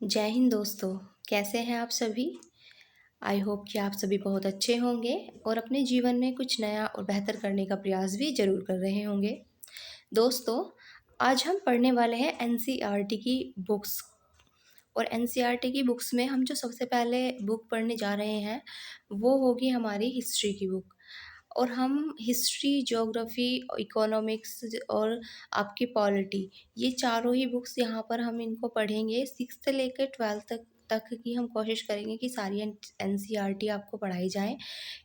जय हिंद दोस्तों। कैसे हैं आप सभी। आई होप कि आप सभी बहुत अच्छे होंगे और अपने जीवन में कुछ नया और बेहतर करने का प्रयास भी जरूर कर रहे होंगे। दोस्तों, आज हम पढ़ने वाले हैं एनसीईआरटी की बुक्स। और एनसीईआरटी की बुक्स में हम जो सबसे पहले बुक पढ़ने जा रहे हैं वो होगी हमारी हिस्ट्री की बुक। और हम हिस्ट्री, ज्योग्राफी, इकोनॉमिक्स और आपकी पॉलिटी, ये चारों ही बुक्स यहाँ पर हम इनको पढ़ेंगे। सिक्स से लेकर ट्वेल्थ तक की हम कोशिश करेंगे कि सारी एनसीईआरटी आपको पढ़ाई जाए।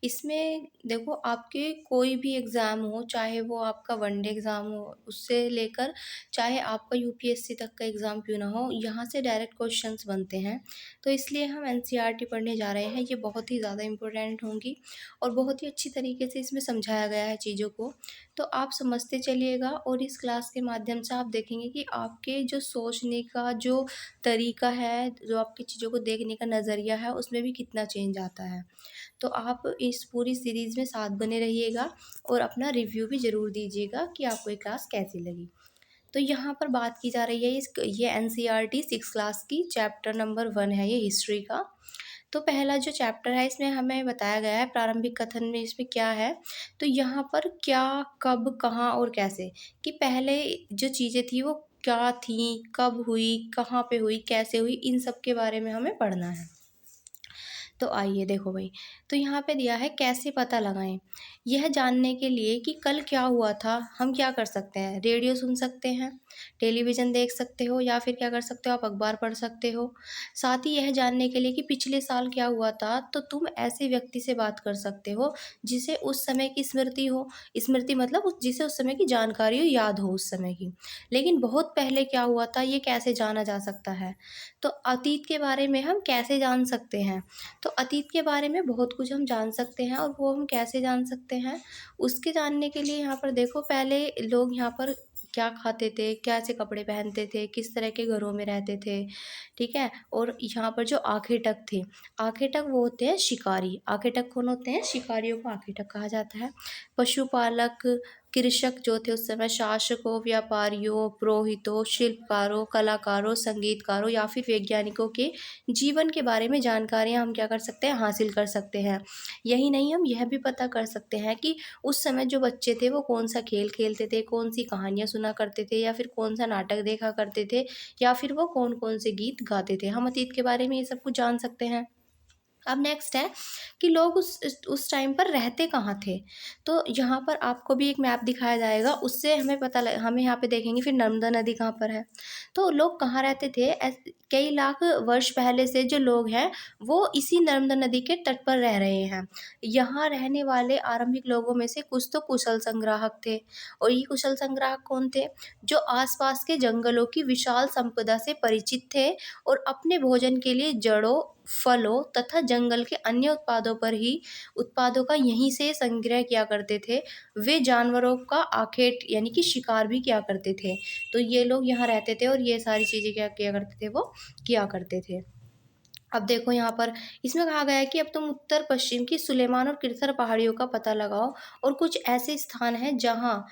इसमें देखो, आपके कोई भी एग्ज़ाम हो, चाहे वो आपका वनडे एग्ज़ाम हो, उससे लेकर चाहे आपका यूपीएससी तक का एग्ज़ाम क्यों ना हो, यहाँ से डायरेक्ट क्वेश्चंस बनते हैं। तो इसलिए हम एनसीईआरटी पढ़ने जा रहे हैं। ये बहुत ही ज़्यादा इम्पोर्टेंट होंगी और बहुत ही अच्छी तरीके से इसमें समझाया गया है चीज़ों को। तो आप समझते चलिएगा और इस क्लास के माध्यम से आप देखेंगे कि आपके जो सोचने का जो तरीका है, जो आपकी चीज़ों को देखने का नज़रिया है, उसमें भी कितना चेंज आता है। तो आप इस पूरी सीरीज़ में साथ बने रहिएगा और अपना रिव्यू भी ज़रूर दीजिएगा कि आपको ये क्लास कैसी लगी। तो यहाँ पर बात की जा रही है ये एनसीईआरटी सिक्स क्लास की चैप्टर नंबर 1 है ये हिस्ट्री का। तो पहला जो चैप्टर है इसमें हमें बताया गया है प्रारंभिक कथन में इसमें क्या है। तो यहाँ पर क्या, कब, कहाँ और कैसे, कि पहले जो चीज़ें थी वो क्या थी, कब हुई, कहाँ पे हुई, कैसे हुई, इन सब के बारे में हमें पढ़ना है। तो आइए देखो भाई, तो यहाँ पे दिया है कैसे पता लगाएं। यह जानने के लिए कि कल क्या हुआ था हम क्या कर सकते हैं, रेडियो सुन सकते हैं, टेलीविज़न देख सकते हो, या फिर क्या कर सकते हो आप अखबार पढ़ सकते हो। साथ ही यह जानने के लिए कि पिछले साल क्या हुआ था तो तुम ऐसे व्यक्ति से बात कर सकते हो जिसे उस समय की स्मृति हो। स्मृति मतलब जिसे उस समय की जानकारी हो, याद हो उस समय की। लेकिन बहुत पहले क्या हुआ था ये कैसे जाना जा सकता है। तो अतीत के बारे में हम कैसे जान सकते हैं। तो अतीत के बारे में बहुत कुछ हम जान सकते हैं और वो हम कैसे जान सकते हैं, उसके जानने के लिए यहाँ पर देखो, पहले लोग यहाँ पर क्या खाते थे, कैसे कपड़े पहनते थे, किस तरह के घरों में रहते थे, ठीक है। और यहाँ पर जो आखेटक थे, आखेटक वो होते हैं शिकारी। आखेटक कौन होते हैं, शिकारियों को आखेटक कहा जाता है। पशुपालक, कृषक जो थे उस समय, शासकों, व्यापारियों, पुरोहितों, शिल्पकारों, कलाकारों, संगीतकारों या फिर वैज्ञानिकों के जीवन के बारे में जानकारियाँ हम क्या कर सकते हैं, हासिल कर सकते हैं। यही नहीं, हम यह भी पता कर सकते हैं कि उस समय जो बच्चे थे वो कौन सा खेल खेलते थे, कौन सी कहानियाँ सुना करते थे, या फिर कौन सा नाटक देखा करते थे, या फिर वो कौन कौन से गीत गाते थे। हम अतीत के बारे में ये सब कुछ जान सकते हैं। अब नेक्स्ट है कि लोग उस टाइम पर रहते कहाँ थे। तो यहाँ पर आपको भी एक मैप दिखाया जाएगा, उससे हमें हमें यहाँ पे देखेंगे फिर नर्मदा नदी कहाँ पर है। तो लोग कहाँ रहते थे, कई लाख वर्ष पहले से जो लोग हैं वो इसी नर्मदा नदी के तट पर रह रहे हैं। यहाँ रहने वाले आरंभिक लोगों में से कुछ तो कुशल संग्राहक थे। और ये कुशल संग्राहक कौन थे, जो आसपास के जंगलों की विशाल संपदा से परिचित थे और अपने भोजन के लिए जड़ों, फलों तथा जंगल के अन्य उत्पादों का यहीं से संग्रह किया करते थे। वे जानवरों का आखेट यानी कि शिकार भी किया करते थे। तो ये लोग यहाँ रहते थे और ये सारी चीज़ें क्या किया करते थे, वो किया करते थे। अब देखो यहाँ पर इसमें कहा गया है कि अब तुम उत्तर पश्चिम की सुलेमान और किरथर पहाड़ियों का पता लगाओ और कुछ ऐसे स्थान हैं जहाँ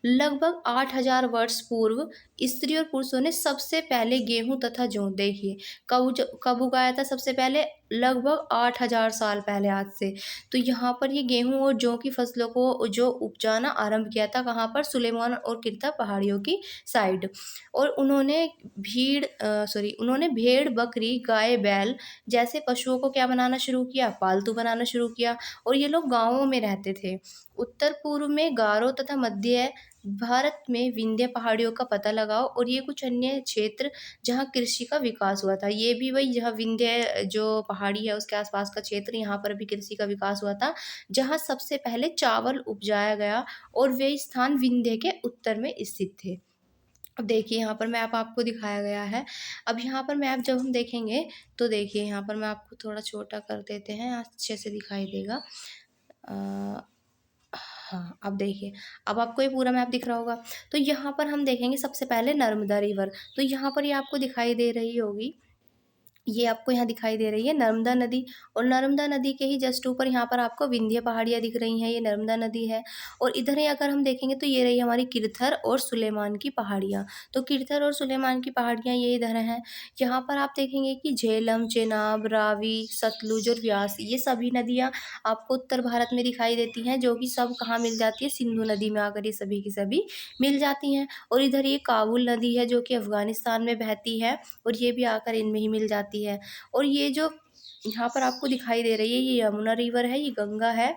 लगभग 8,000 वर्ष पूर्व स्त्री और पुरुषों ने सबसे पहले गेहूं तथा जौ, देखिए कब उगाया था सबसे पहले, लगभग 8,000 साल पहले आज से। तो यहाँ पर ये गेहूं और जौ की फसलों को जो उपजाना आरंभ किया था, कहाँ पर, सुलेमान और किरथर पहाड़ियों की साइड। और उन्होंने भेड़, बकरी, गाय, बैल जैसे पशुओं को क्या बनाना शुरू किया, पालतू बनाना शुरू किया। और ये लोग गांवों में रहते थे। उत्तर पूर्व में गारो तथा मध्य भारत में विंध्य पहाड़ियों का पता लगाओ और ये कुछ अन्य क्षेत्र जहाँ कृषि का विकास हुआ था। ये भी वही, जहाँ विंध्य जो पहाड़ी है उसके आसपास का क्षेत्र, यहाँ पर भी कृषि का विकास हुआ था, जहाँ सबसे पहले चावल उपजाया गया। और वे स्थान विंध्य के उत्तर में स्थित थे। अब देखिए यहाँ पर मैप आपको दिखाया गया है। अब यहाँ पर मैप जब हम देखेंगे तो देखिए यहाँ पर मैं आपको थोड़ा छोटा कर देते हैं, अच्छे से दिखाई देगा। हाँ, अब देखिए, अब आपको ये पूरा मैप दिख रहा होगा। तो यहाँ पर हम देखेंगे सबसे पहले नर्मदा रिवर। तो यहाँ पर ये आपको दिखाई दे रही होगी, ये आपको यहाँ दिखाई दे रही है नर्मदा नदी, और नर्मदा नदी के ही जस्ट ऊपर यहाँ पर आपको विंध्य पहाड़ियाँ दिख रही हैं, ये नर्मदा नदी है। और इधर ही अगर हम देखेंगे तो ये रही हमारी किरथर और सुलेमान की पहाड़ियाँ। तो किरथर और सुलेमान की पहाड़ियाँ ये इधर हैं। यहाँ पर आप देखेंगे कि झेलम, चेनाब, रावी, सतलुज और व्यास, ये सभी नदियाँ आपको उत्तर भारत में दिखाई देती हैं, जो कि सब कहाँ मिल जाती है, सिंधु नदी में आकर ये सभी की सभी मिल जाती हैं। और इधर ये काबुल नदी है जो कि अफगानिस्तान में बहती है, और ये भी आकर इनमें ही मिल जाती है। और ये जो यहाँ पर आपको दिखाई दे रही है, ये यमुना रिवर है, ये गंगा है,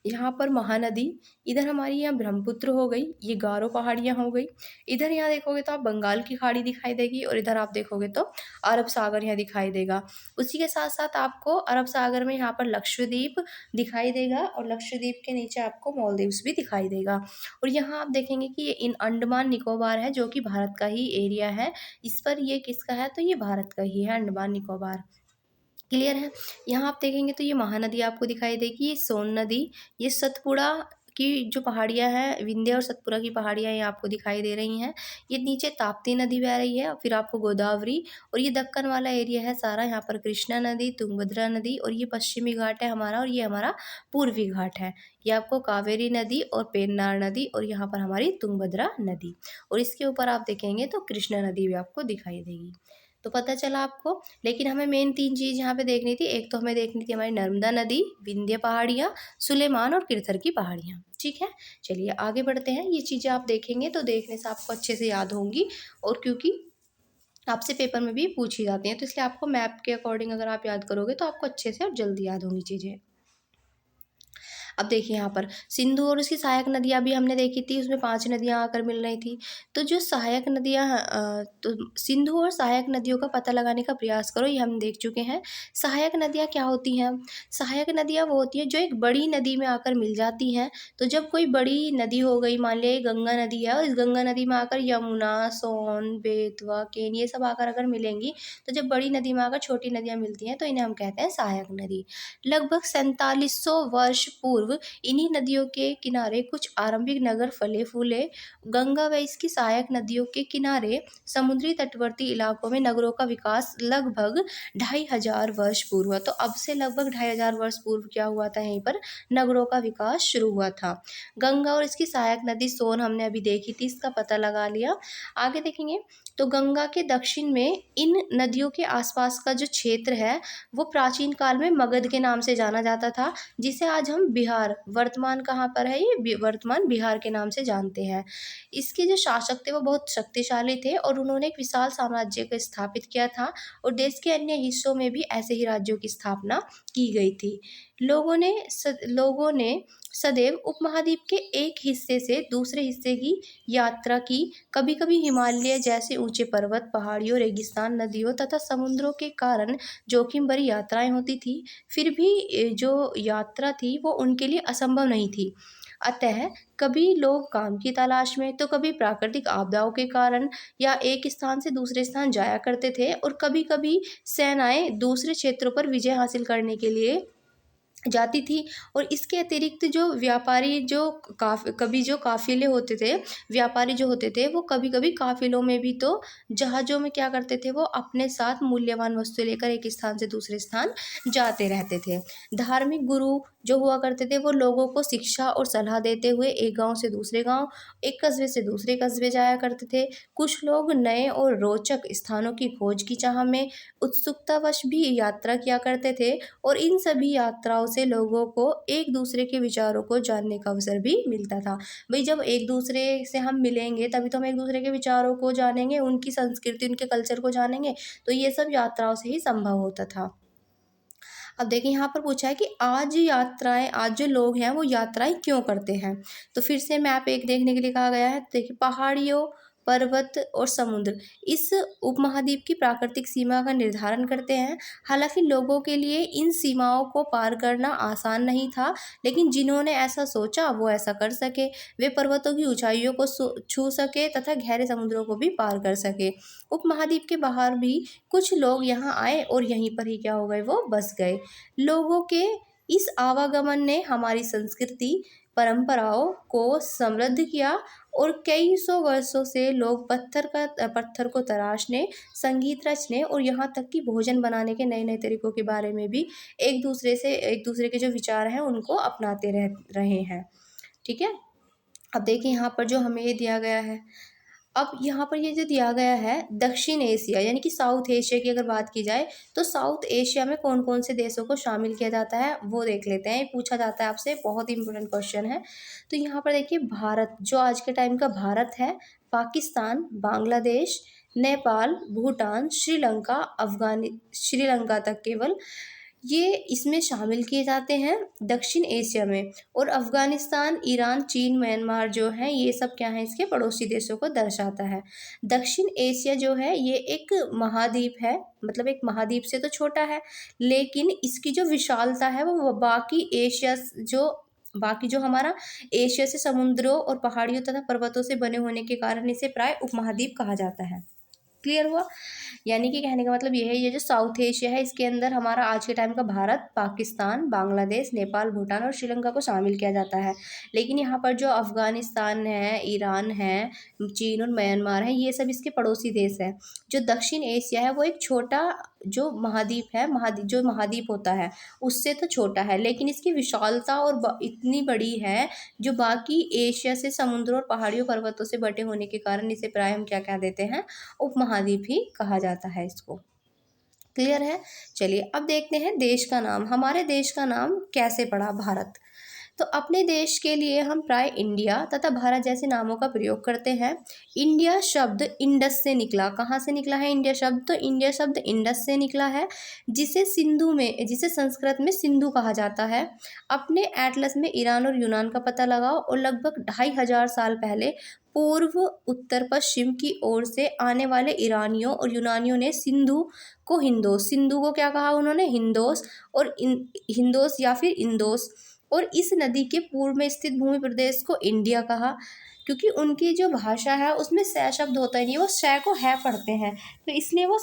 यहाँ पर महानदी, इधर हमारी यहाँ ब्रह्मपुत्र हो गई, ये गारो पहाड़ियाँ हो गई। इधर यहाँ देखोगे तो आप बंगाल की खाड़ी दिखाई देगी, और इधर आप देखोगे तो अरब सागर यहाँ दिखाई देगा। उसी के साथ साथ आपको अरब सागर में यहाँ पर लक्षद्वीप दिखाई देगा, और लक्षद्वीप के नीचे आपको मालदीव्स भी दिखाई देगा। और यहाँ आप देखेंगे कि ये इन अंडमान निकोबार है, जो कि भारत का ही एरिया है। इस पर ये किसका है, तो ये भारत का ही है, अंडमान निकोबार। क्लियर है। यहाँ आप देखेंगे तो ये महानदी आपको दिखाई देगी, ये सोन नदी, ये सतपुड़ा की जो पहाड़ियाँ हैं, विंध्य और सतपुड़ा की पहाड़ियाँ ये आपको दिखाई दे रही हैं। ये नीचे ताप्ती नदी बह रही है, फिर आपको गोदावरी, और ये दक्कन वाला एरिया है सारा, यहाँ पर कृष्णा नदी, तुंगभद्रा नदी, और ये पश्चिमी घाट है हमारा, और ये हमारा पूर्वी घाट है। ये आपको कावेरी नदी और पेन्नार नदी, और यहाँ पर हमारी तुंगभद्रा नदी, और इसके ऊपर आप देखेंगे तो कृष्णा नदी भी आपको दिखाई देगी। तो पता चला आपको। लेकिन हमें मेन 3 चीज़ यहाँ पे देखनी थी। एक तो हमें देखनी थी हमारी नर्मदा नदी, विंध्य पहाड़ियाँ, सुलेमान और किरथर की पहाड़ियाँ। ठीक है, चलिए आगे बढ़ते हैं। ये चीज़ें आप देखेंगे तो देखने से आपको अच्छे से याद होंगी, और क्योंकि आपसे पेपर में भी पूछी जाती हैं, तो इसलिए आपको मैप के अकॉर्डिंग अगर आप याद करोगे तो आपको अच्छे से और जल्दी याद होंगी चीज़ें। अब देखिए यहाँ पर सिंधु और उसकी सहायक नदियाँ भी हमने देखी थी, उसमें 5 नदियाँ आकर मिल रही थी। तो जो सहायक नदियाँ तो सिंधु और सहायक नदियों का पता लगाने का प्रयास करो, ये हम देख चुके हैं। सहायक नदियाँ क्या होती हैं? सहायक नदियाँ वो होती हैं जो एक बड़ी नदी में आकर मिल जाती हैं। तो जब कोई बड़ी नदी हो गई, मान लिया गंगा नदी है, और इस गंगा नदी में आकर यमुना, सोन, बेतवा, केन, ये सब आकर अगर मिलेंगी, तो जब बड़ी नदी में आकर छोटी नदियाँ मिलती हैं तो इन्हें हम कहते हैं सहायक नदी। लगभग 4700 वर्ष पूर्व इन्हीं नदियों के किनारे कुछ आरंभिक नगर फले फूले। गंगा व इसकी सहायक नदियों के किनारे समुद्री तटवर्ती इलाकों में नगरों का विकास लगभग 2500 वर्ष पूर्व हुआ। तो अब से लगभग 2500 वर्ष पूर्व क्या हुआ था, यहीं पर नगरों का विकास शुरू हुआ था। गंगा और इसकी सहायक नदी सोन हमने अभी देखी थी, इसका पता लगा लिया। आगे देखेंगे तो गंगा के दक्षिण में इन नदियों के आसपास का जो क्षेत्र है वो प्राचीन काल में मगध के नाम से जाना जाता था, जिसे आज हम बिहार, वर्तमान कहाँ पर है, ये वर्तमान बिहार के नाम से जानते हैं। इसके जो शासक थे वो बहुत शक्तिशाली थे, और उन्होंने एक विशाल साम्राज्य को स्थापित किया था, और देश के अन्य हिस्सों में भी ऐसे ही राज्यों की स्थापना की गई थी। लोगों ने सदैव उपमहाद्वीप के एक हिस्से से दूसरे हिस्से की यात्रा की। कभी कभी हिमालय जैसे ऊंचे पर्वत, पहाड़ियों, रेगिस्तान, नदियों तथा समुद्रों के कारण जोखिम भरी यात्राएं होती थी। फिर भी जो यात्रा थी वो उनके लिए असंभव नहीं थी। अतः कभी लोग काम की तलाश में, तो कभी प्राकृतिक आपदाओं के कारण, या एक स्थान से दूसरे स्थान जाया करते थे, और कभी कभी सेनाएं दूसरे क्षेत्रों पर विजय हासिल करने के लिए जाती थी। और इसके अतिरिक्त जो व्यापारी जो कभी जो काफ़िले होते थे, व्यापारी जो होते थे, वो कभी कभी काफ़िलों में भी तो जहाज़ों में क्या करते थे, वो अपने साथ मूल्यवान वस्तु लेकर एक स्थान से दूसरे स्थान जाते रहते थे। धार्मिक गुरु जो हुआ करते थे वो लोगों को शिक्षा और सलाह देते हुए एक गांव से दूसरे गांव, एक कस्बे से दूसरे कस्बे जाया करते थे। कुछ लोग नए और रोचक स्थानों की खोज की चाह में उत्सुकतावश भी यात्रा किया करते थे, और इन सभी यात्राओं से लोगों को एक दूसरे के विचारों को जानने का अवसर भी मिलता था। भाई जब एक दूसरे से हम मिलेंगे तभी तो हम एक दूसरे के विचारों को जानेंगे, उनकी संस्कृति, उनके कल्चर को जानेंगे। तो ये सब यात्राओं से ही संभव होता था। अब देखिए यहाँ पर पूछा है कि आज जो लोग हैं वो यात्राएं क्यों करते हैं। तो फिर से मैप एक देखने के लिए कहा गया है। देखिए पहाड़ियों, पर्वत और समुद्र इस उपमहाद्वीप की प्राकृतिक सीमा का निर्धारण करते हैं। हालांकि लोगों के लिए इन सीमाओं को पार करना आसान नहीं था, लेकिन जिन्होंने ऐसा सोचा वो ऐसा कर सके। वे पर्वतों की ऊंचाइयों को छू सके तथा गहरे समुद्रों को भी पार कर सके। उपमहाद्वीप के बाहर भी कुछ लोग यहाँ आए और यहीं पर ही क्या हो गए, वो बस गए। लोगों के इस आवागमन ने हमारी संस्कृति, परंपराओं को समृद्ध किया, और कई सौ वर्षों से लोग पत्थर को तराशने, संगीत रचने और यहाँ तक कि भोजन बनाने के नए नए तरीकों के बारे में भी एक दूसरे के जो विचार हैं उनको अपनाते रहे हैं। ठीक है। अब देखिए यहाँ पर जो हमें ये दिया गया है, अब यहाँ पर ये जो दिया गया है दक्षिण एशिया यानी कि साउथ एशिया की अगर बात की जाए, तो साउथ एशिया में कौन कौन से देशों को शामिल किया जाता है वो देख लेते हैं। ये पूछा जाता है आपसे, बहुत ही इंपॉर्टेंट क्वेश्चन है। तो यहाँ पर देखिए भारत, जो आज के टाइम का भारत है, पाकिस्तान, बांग्लादेश, नेपाल, भूटान, श्रीलंका तक केवल ये इसमें शामिल किए जाते हैं दक्षिण एशिया में। और अफगानिस्तान, ईरान, चीन, म्यांमार जो है ये सब क्या है, इसके पड़ोसी देशों को दर्शाता है। दक्षिण एशिया जो है ये एक महाद्वीप है, मतलब एक महाद्वीप से तो छोटा है, लेकिन इसकी जो विशालता है वो बाकी जो हमारा एशिया से समुद्रों और पहाड़ियों तथा पर्वतों से बने होने के कारण इसे प्राय उपमहाद्वीप कहा जाता है। क्लियर हुआ। यानी कि कहने का मतलब ये है, ये जो साउथ एशिया है इसके अंदर हमारा आज के टाइम का भारत, पाकिस्तान, बांग्लादेश, नेपाल, भूटान और श्रीलंका को शामिल किया जाता है। लेकिन यहाँ पर जो अफगानिस्तान है, ईरान है, चीन और म्यांमार है, ये सब इसके पड़ोसी देश हैं। जो दक्षिण एशिया है वो एक छोटा जो महाद्वीप है, जो महाद्वीप होता है उससे तो छोटा है, लेकिन इसकी विशालता और इतनी बड़ी है जो बाकी एशिया से समुद्रों और पहाड़ियों पर्वतों से बटे होने के कारण इसे प्राय हम क्या कह देते हैं, उपमहाद्वीप ही कहा जाता है इसको। क्लियर है। चलिए अब देखते हैं देश का नाम, हमारे देश का नाम कैसे पड़ा भारत। तो अपने देश के लिए हम प्राय इंडिया तथा भारत जैसे नामों का प्रयोग करते हैं। इंडिया शब्द इंडस से निकला। कहाँ से निकला है इंडिया शब्द? तो इंडिया शब्द इंडस से निकला है, जिसे संस्कृत में सिंधु कहा जाता है। अपने एटलस में ईरान और यूनान का पता लगाओ और लगभग 2500 साल पहले पूर्व उत्तर पश्चिम की ओर से आने वाले ईरानियों और यूनानियों ने सिंधु को क्या कहा उन्होंने? हिंदोस, और हिंदोस या फिर इंदोस, और इस नदी के पूर्व में स्थित भूमि प्रदेश को इंडिया कहा, क्योंकि उनकी जो भाषा है उसमें स शब्द होता ही नहीं, वो श को है पढ़ते हैं, तो इसलिए वो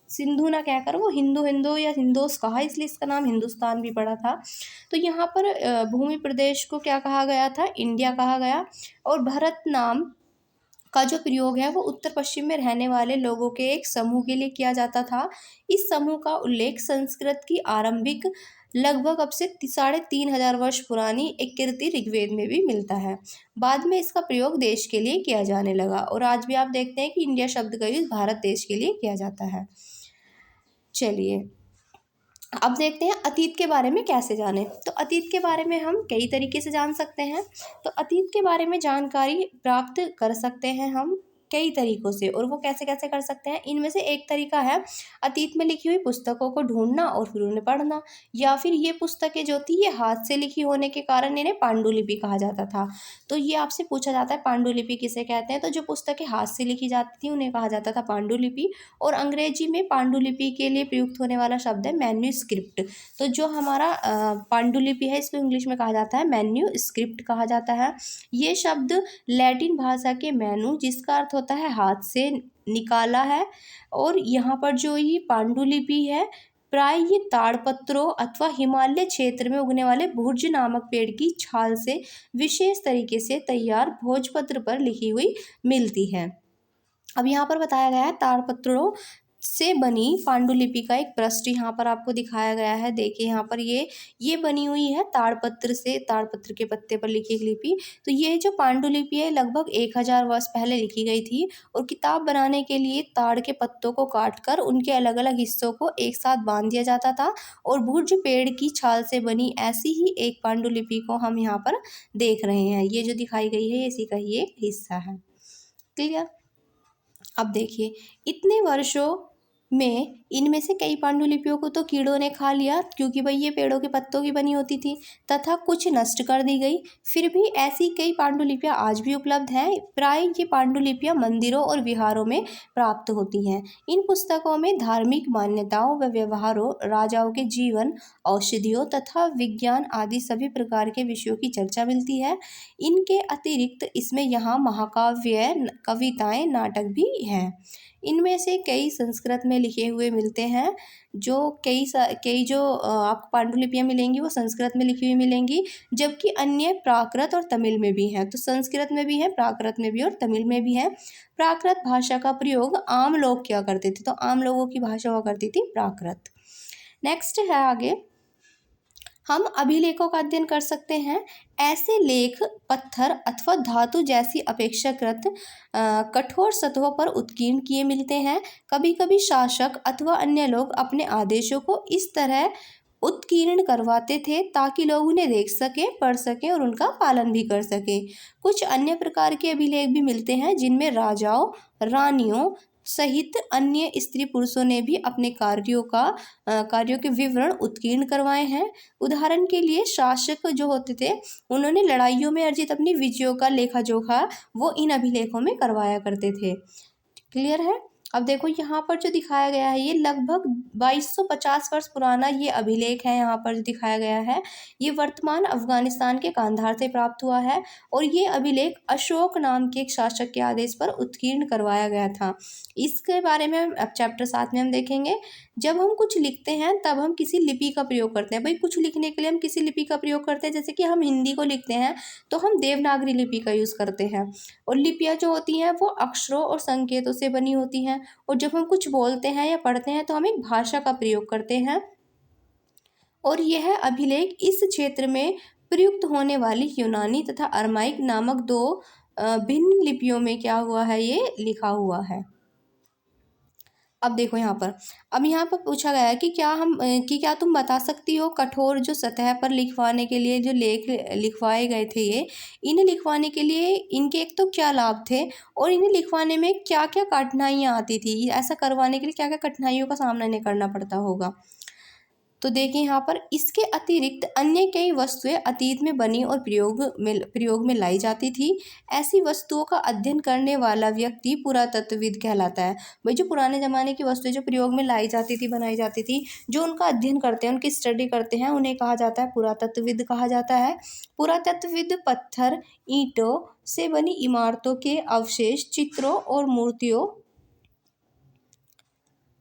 सिंधु ना कहकर वो हिंदू या हिंदोस कहा, इसलिए इसका नाम हिंदुस्तान भी पड़ा था। तो यहाँ पर भूमि प्रदेश को क्या कहा गया था? इंडिया कहा गया। और भारत नाम का जो प्रयोग है वो उत्तर पश्चिम में रहने वाले लोगों के एक समूह के लिए किया जाता था। इस समूह का उल्लेख संस्कृत की आरंभिक लगभग अब से 3500 वर्ष पुरानी एक कृति ऋग्वेद में भी मिलता है। बाद में इसका प्रयोग देश के लिए किया जाने लगा, और आज भी आप देखते हैं कि इंडिया शब्द का यूज भारत देश के लिए किया जाता है। चलिए अब देखते हैं अतीत के बारे में कैसे जानें। तो अतीत के बारे में हम कई तरीके से जान सकते हैं। तो अतीत के बारे में जानकारी प्राप्त कर सकते हैं हम कई तरीकों से, और वो कैसे कैसे कर सकते हैं, इनमें से एक तरीका है अतीत में लिखी हुई पुस्तकों को ढूंढना और फिर उन्हें पढ़ना, या फिर ये पुस्तकें जो थी ये हाथ से लिखी होने के कारण इन्हें पांडुलिपि कहा जाता था। तो ये आपसे पूछा जाता है पांडुलिपि किसे कहते हैं, तो जो पुस्तकें हाथ से लिखी जाती थी उन्हें कहा जाता था पांडुलिपि। और अंग्रेजी में पांडुलिपि के लिए प्रयुक्त होने वाला शब्द है मैन्यूस्क्रिप्ट। तो जो हमारा पांडुलिपि है इसको इंग्लिश में कहा जाता है मैन्यूस्क्रिप्ट कहा जाता है। ये शब्द लैटिन भाषा के मैनू, जिसका अर्थ होता है हाथ से निकाला है, और यहाँ पर जो ये पांडुलिपि है प्राय ये ताड़पत्रों अथवा हिमालय क्षेत्र में उगने वाले भुर्ज नामक पेड़ की छाल से विशेष तरीके से तैयार भोजपत्र पर लिखी हुई मिलती है। अब यहाँ पर बताया गया है ताड़पत्रों से बनी पांडुलिपि का एक पृष्ठ यहाँ पर आपको दिखाया गया है। देखिए यहाँ पर ये बनी हुई है ताड़पत्र से, ताड़पत्र के पत्ते पर लिखी एक लिपि। तो ये जो पांडुलिपि है लगभग 1000 वर्ष पहले लिखी गई थी, और किताब बनाने के लिए ताड़ के पत्तों को काटकर उनके अलग अलग हिस्सों को एक साथ बांध दिया जाता था, और भुर्ज पेड़ की छाल से बनी ऐसी ही एक पांडुलिपि को हम यहाँ पर देख रहे हैं। ये जो दिखाई गई है इसी का ही एक हिस्सा है। क्लियर। अब देखिए इतने वर्षों में इनमें से कई पांडुलिपियों को तो कीड़ों ने खा लिया, क्योंकि भाई ये पेड़ों के पत्तों की बनी होती थी, तथा कुछ नष्ट कर दी गई। फिर भी ऐसी कई पांडुलिपियां आज भी उपलब्ध हैं। प्राय ये पांडुलिपियां मंदिरों और विहारों में प्राप्त होती हैं। इन पुस्तकों में धार्मिक मान्यताओं व व्यवहारों, राजाओं के जीवन, औषधियों तथा विज्ञान आदि सभी प्रकार के विषयों की चर्चा मिलती है। इनके अतिरिक्त इसमें यहाँ महाकाव्य, कविताएं, नाटक भी हैं। इनमें से कई संस्कृत में लिखे हुए मिलते हैं, जो कई जो आपको पांडुलिपियाँ मिलेंगी वो संस्कृत में लिखी हुई मिलेंगी, जबकि अन्य प्राकृत और तमिल में भी हैं। तो संस्कृत में भी है, प्राकृत में भी और तमिल में भी है। प्राकृत भाषा का प्रयोग आम लोग क्या करते थे, तो आम लोगों की भाषा हुआ करती थी प्राकृत। नेक्स्ट है आगे, हम अभिलेखों का अध्ययन कर सकते हैं। ऐसे लेख पत्थर अथवा धातु जैसी अपेक्षाकृत कठोर सतहों पर उत्कीर्ण किए मिलते हैं। कभी कभी शासक अथवा अन्य लोग अपने आदेशों को इस तरह उत्कीर्ण करवाते थे ताकि लोग उन्हें देख सकें, पढ़ सकें और उनका पालन भी कर सकें। कुछ अन्य प्रकार के अभिलेख भी मिलते हैं जिनमें राजाओं, रानियों सहित अन्य स्त्री पुरुषों ने भी अपने कार्यों के विवरण उत्कीर्ण करवाए हैं। उदाहरण के लिए शासक जो होते थे, उन्होंने लड़ाइयों में अर्जित अपनी विजयों का लेखा जोखा वो इन अभिलेखों में करवाया करते थे। क्लियर है। अब देखो यहाँ पर जो दिखाया गया है, ये लगभग 2250 वर्ष पुराना ये अभिलेख है। यहाँ पर जो दिखाया गया है ये वर्तमान अफगानिस्तान के कांधार से प्राप्त हुआ है, और ये अभिलेख अशोक नाम के एक शासक के आदेश पर उत्कीर्ण करवाया गया था। इसके बारे में अब चैप्टर 7 में हम देखेंगे। जब हम कुछ लिखते हैं तब हम किसी लिपि का प्रयोग करते हैं। भाई कुछ लिखने के लिए हम किसी लिपि का प्रयोग करते हैं, जैसे कि हम हिंदी को लिखते हैं तो हम देवनागरी लिपि का यूज़ करते हैं। और लिपियाँ जो होती हैं वो अक्षरों और संकेतों से बनी होती हैं। और जब हम कुछ बोलते हैं या पढ़ते हैं तो हम एक भाषा का प्रयोग करते हैं। और यह अभिलेख इस क्षेत्र में प्रयुक्त होने वाली यूनानी तथा अरमाइक नामक दो भिन्न लिपियों में क्या हुआ है, ये लिखा हुआ है। अब देखो अब यहाँ पर पूछा गया है कि क्या तुम बता सकती हो कठोर जो सतह पर लिखवाने के लिए जो लेख लिखवाए गए थे, ये इन्हें लिखवाने के लिए इनके एक तो क्या लाभ थे और इन्हें लिखवाने में क्या क्या कठिनाइयाँ आती थी, ऐसा करवाने के लिए क्या क्या कठिनाइयों का सामना इन्हें करना पड़ता होगा। तो देखिए यहाँ पर इसके अतिरिक्त अन्य कई वस्तुएं अतीत में बनी और प्रयोग में लाई जाती थी। ऐसी वस्तुओं का अध्ययन करने वाला व्यक्ति पुरातत्वविद कहलाता है। भाई जो पुराने ज़माने की वस्तुएं जो प्रयोग में लाई जाती थी, बनाई जाती थी, जो उनका अध्ययन करते हैं, उनकी स्टडी करते हैं, उन्हें कहा जाता है पुरातत्वविद कहा जाता है। पुरातत्वविद पत्थर, ईंटों से बनी इमारतों के अवशेष, चित्रों और मूर्तियों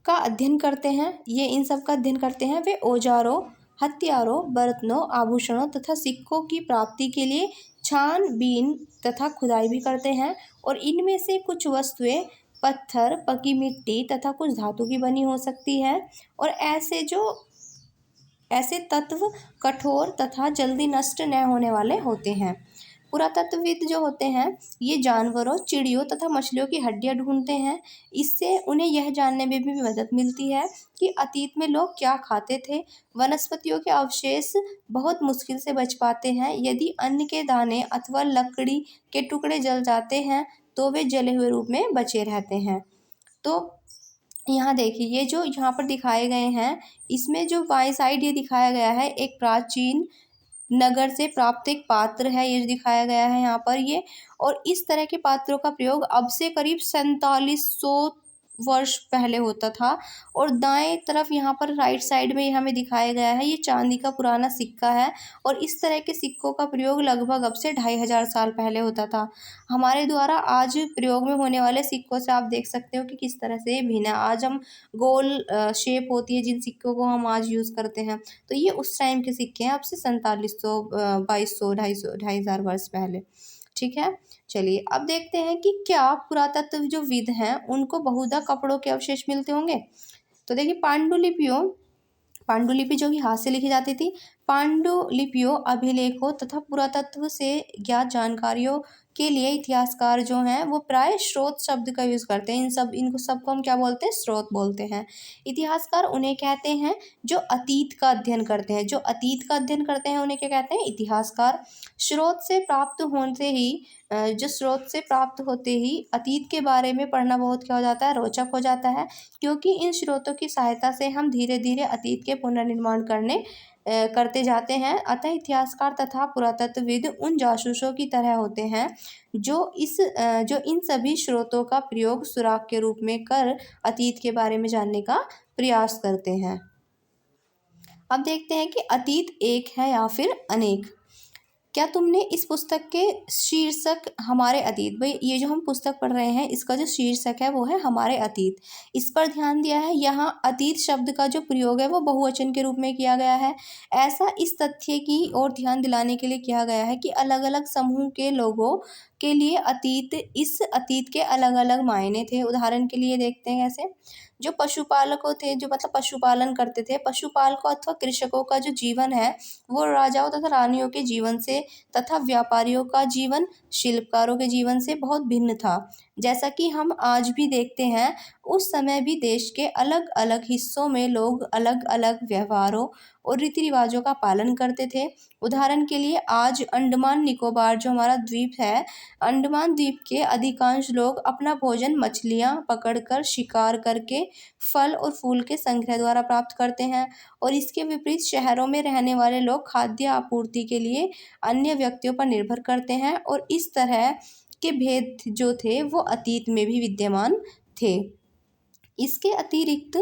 का अध्ययन करते हैं। ये इन सब का अध्ययन करते हैं। वे औजारों, हथियारों, बर्तनों, आभूषणों तथा सिक्कों की प्राप्ति के लिए छानबीन तथा खुदाई भी करते हैं। और इनमें से कुछ वस्तुएं पत्थर, पकी मिट्टी तथा कुछ धातु की बनी हो सकती है। और ऐसे तत्व कठोर तथा जल्दी नष्ट न होने वाले होते हैं। पुरातत्वविद जो होते हैं ये जानवरों, चिड़ियों तथा मछलियों की हड्डियां ढूंढते हैं। इससे उन्हें यह जानने में भी मदद मिलती है कि अतीत में लोग क्या खाते थे। वनस्पतियों के अवशेष बहुत मुश्किल से बच पाते हैं। यदि अन्न के दाने अथवा लकड़ी के टुकड़े जल जाते हैं तो वे जले हुए रूप में बचे रहते हैं। तो यहाँ देखिए ये जो यहाँ पर दिखाए गए हैं, इसमें जो बाएं साइड ये दिखाया गया है एक प्राचीन नगर से प्राप्त एक पात्र है, ये दिखाया गया है यहाँ पर ये। और इस तरह के पात्रों का प्रयोग अब से करीब 4700 वर्ष पहले होता था। और दाएं तरफ यहाँ पर राइट साइड में हमें दिखाया गया है ये चांदी का पुराना सिक्का है। और इस तरह के सिक्कों का प्रयोग लगभग अब से 2500 साल पहले होता था। हमारे द्वारा आज प्रयोग में होने वाले सिक्कों से आप देख सकते हो कि किस तरह से ये भिन्न है। आज हम गोल शेप होती है जिन सिक्कों को हम आज यूज़ करते हैं, तो ये उस टाइम के सिक्के हैं, अब से 4700 2200 2,500 वर्ष पहले। ठीक है, चलिए अब देखते हैं कि क्या पुरातत्व जो विद हैं उनको बहुधा कपड़ों के अवशेष मिलते होंगे। तो देखिए पांडुलिपि जो कि हाथ से लिखी जाती थी, पांडुलिपियों, अभिलेखों तथा पुरातत्व से ज्ञात जानकारियों के लिए इतिहासकार जो हैं वो प्राय स्रोत शब्द का यूज़ करते हैं। इनको सबको हम क्या बोलते हैं, स्रोत बोलते हैं। इतिहासकार उन्हें कहते हैं जो अतीत का अध्ययन करते हैं। जो अतीत का अध्ययन करते हैं उन्हें क्या कहते हैं, इतिहासकार। स्रोत से प्राप्त होते ही अतीत के बारे में पढ़ना बहुत क्या हो जाता है, रोचक हो जाता है, क्योंकि इन स्रोतों की सहायता से हम धीरे धीरे अतीत के पुनर्निर्माण करते जाते हैं। अतः इतिहासकार तथा पुरातत्वविद उन जासूसों की तरह होते हैं जो इन सभी स्रोतों का प्रयोग सुराग के रूप में कर अतीत के बारे में जानने का प्रयास करते हैं। अब देखते हैं कि अतीत एक है या फिर अनेक। क्या तुमने इस पुस्तक के शीर्षक हमारे अतीत, भाई ये जो हम पुस्तक पढ़ रहे हैं इसका जो शीर्षक है वो है हमारे अतीत, इस पर ध्यान दिया है। यहाँ अतीत शब्द का जो प्रयोग है वो बहुवचन के रूप में किया गया है। ऐसा इस तथ्य की ओर ध्यान दिलाने के लिए किया गया है कि अलग अलग समूह के लोगों के लिए इस अतीत के अलग अलग मायने थे। उदाहरण के लिए देखते हैं कैसे। जो पशुपालकों थे, जो मतलब पशुपालन करते थे, पशुपालकों अथवा कृषकों का जो जीवन है वो राजाओं तथा रानियों के जीवन से तथा व्यापारियों का जीवन शिल्पकारों के जीवन से बहुत भिन्न था। जैसा कि हम आज भी देखते हैं, उस समय भी देश के अलग अलग हिस्सों में लोग अलग अलग व्यवहारों और रीति रिवाजों का पालन करते थे। उदाहरण के लिए आज अंडमान निकोबार जो हमारा द्वीप है, अंडमान द्वीप के अधिकांश लोग अपना भोजन मछलियाँ पकड़कर, शिकार करके, फल और फूल के संग्रह द्वारा प्राप्त करते हैं। और इसके विपरीत शहरों में रहने वाले लोग खाद्य आपूर्ति के लिए अन्य व्यक्तियों पर निर्भर करते हैं। और इस तरह के भेद जो थे वो अतीत में भी विद्यमान थे। इसके अतिरिक्त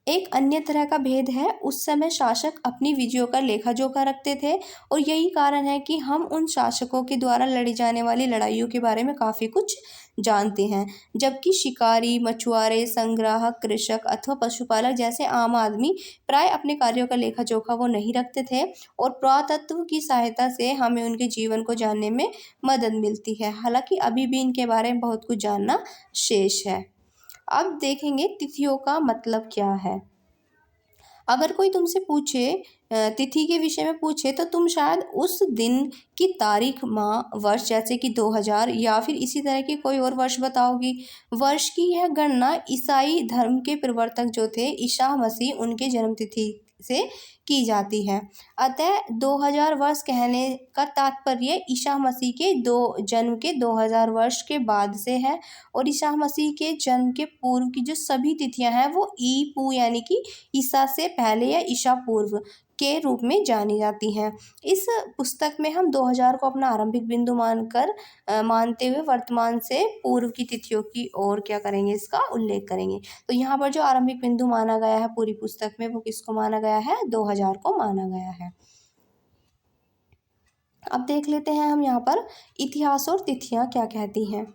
एक अन्य तरह का भेद है, उस समय शासक अपनी विजयों का लेखा जोखा रखते थे और यही कारण है कि हम उन शासकों के द्वारा लड़ी जाने वाली लड़ाइयों के बारे में काफ़ी कुछ जानते हैं, जबकि शिकारी, मछुआरे, संग्राहक, कृषक अथवा पशुपालक जैसे आम आदमी प्राय अपने कार्यों का लेखा जोखा वो नहीं रखते थे। और पुरातत्व की सहायता से हमें उनके जीवन को जानने में मदद मिलती है। हालांकि अभी भी इनके बारे में बहुत कुछ जानना शेष है। अब देखेंगे तिथियों का मतलब क्या है। अगर कोई तुमसे पूछे तिथि के विषय में पूछे तो तुम शायद उस दिन की तारीख, माह, वर्ष जैसे कि 2000 या फिर इसी तरह की कोई और वर्ष बताओगी। वर्ष की यह गणना ईसाई धर्म के प्रवर्तक जो थे ईसा मसीह, उनके जन्मतिथि से की जाती है। अतः 2000 वर्ष कहने का तात्पर्य ईसा मसीह के जन्म के 2000 वर्ष के बाद से है। और ईसा मसीह के जन्म के पूर्व की जो सभी तिथियां हैं वो ईपू यानी कि ईसा से पहले या ईसा पूर्व के रूप में जानी जाती हैं। इस पुस्तक में हम 2000 को अपना आरंभिक बिंदु मानते हुए वर्तमान से पूर्व की तिथियों की ओर क्या करेंगे, इसका उल्लेख करेंगे। तो यहाँ पर जो आरंभिक बिंदु माना गया है पूरी पुस्तक में वो किसको माना गया है, 2000 को माना गया है। अब देख लेते हैं हम यहाँ पर इतिहास और तिथियाँ क्या कहती हैं।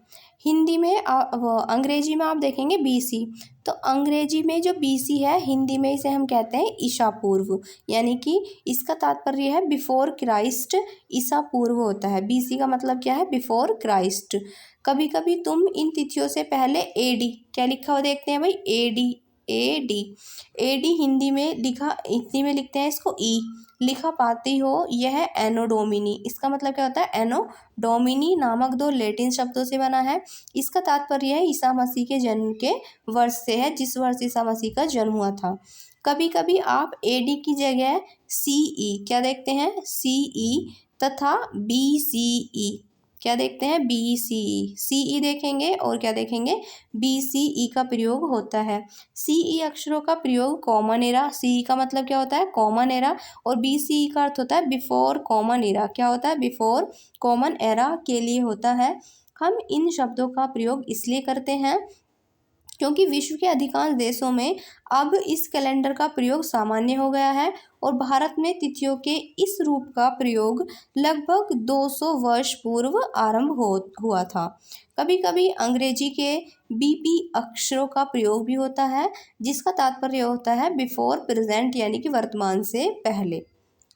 हिंदी में अंग्रेजी में आप देखेंगे बीसी, तो अंग्रेजी में जो बीसी है हिंदी में इसे हम कहते हैं ईसा पूर्व, यानी कि इसका तात्पर्य है बिफोर क्राइस्ट। ईसा पूर्व होता है, बीसी का मतलब क्या है, बिफोर क्राइस्ट। कभी कभी तुम इन तिथियों से पहले एडी क्या लिखा हुआ देखते हैं भाई, एडी एडी हिंदी में लिखते हैं इसको ई लिखा पाती हो, यह एनो डोमिनी, इसका मतलब क्या होता है, एनो डोमिनी नामक दो लैटिन शब्दों से बना है। इसका तात्पर्य है ईसा मसीह के जन्म के वर्ष से है, जिस वर्ष ईसा मसीह का जन्म हुआ था। कभी कभी आप एडी की जगह सीई क्या देखते हैं, सीई तथा बीसीई क्या देखते हैं, बीसीई, सीई देखेंगे और क्या देखेंगे, बीसीई का प्रयोग होता है। सीई अक्षरों का प्रयोग कॉमन एरा, सीई का मतलब क्या होता है, कॉमन एरा, और बीसीई का अर्थ होता है बिफोर कॉमन एरा, क्या होता है, बिफोर कॉमन एरा के लिए होता है। हम इन शब्दों का प्रयोग इसलिए करते हैं क्योंकि विश्व के अधिकांश देशों में अब इस कैलेंडर का प्रयोग सामान्य हो गया है और भारत में तिथियों के इस रूप का प्रयोग लगभग 200 वर्ष पूर्व आरंभ हुआ था। कभी कभी अंग्रेजी के बीपी अक्षरों का प्रयोग भी होता है, जिसका तात्पर्य होता है बिफोर प्रेजेंट, यानी कि वर्तमान से पहले।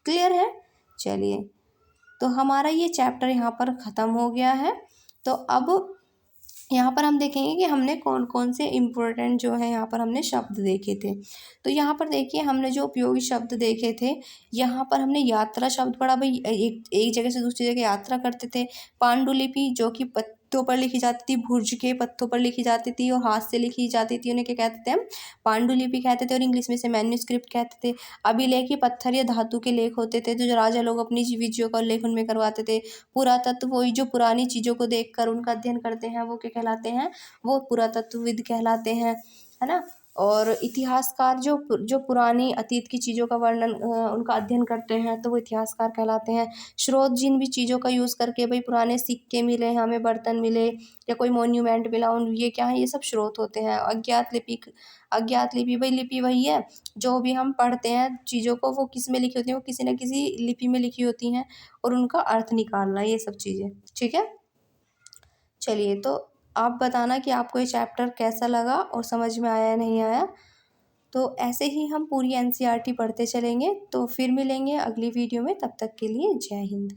क्लियर है। चलिए, तो हमारा ये चैप्टर यहाँ पर ख़त्म हो गया है। तो अब यहाँ पर हम देखेंगे कि हमने कौन कौन से इम्पोर्टेंट जो है यहाँ पर हमने शब्द देखे थे। तो यहाँ पर देखिए हमने जो उपयोगी शब्द देखे थे, यहाँ पर हमने यात्रा शब्द पढ़ा, भाई एक जगह से दूसरी जगह यात्रा करते थे। पांडुलिपि जो कि पत्तों पर लिखी जाती थी, भुर्ज के पत्तों पर लिखी जाती थी और हाथ से लिखी जाती थी, उन्हें क्या कहते थे, हम पांडुलिपि कहते थे और इंग्लिश में से मैन्यूस्क्रिप्ट कहते थे। अभिलेख ये पत्थर या धातु के लेख होते थे, जो राजा लोग अपनी विजयों का उल्लेख उनमें करवाते थे। पुरातत्व वही जो पुरानी चीज़ों को देखकर उनका अध्ययन करते हैं वो क्या कहलाते हैं, वो पुरातत्वविद कहलाते हैं, है ना। और इतिहासकार जो पुरानी अतीत की चीज़ों का वर्णन उनका अध्ययन करते हैं तो वो इतिहासकार कहलाते हैं। स्रोत जिन भी चीज़ों का यूज़ करके भाई पुराने सिक्के मिले, हमें बर्तन मिले या कोई मॉन्यूमेंट मिला, उन ये क्या है, ये सब स्रोत होते हैं। अज्ञात लिपि भाई लिपि वही है जो भी हम पढ़ते हैं चीज़ों को, वो किस में लिखी होती हैं, वो किसी न किसी लिपि में लिखी होती हैं और उनका अर्थ निकालना, ये सब चीज़ें। ठीक है? चलिए, तो आप बताना कि आपको ये चैप्टर कैसा लगा और समझ में आया या नहीं आया। तो ऐसे ही हम पूरी एनसीईआरटी पढ़ते चलेंगे। तो फिर मिलेंगे अगली वीडियो में, तब तक के लिए जय हिंद।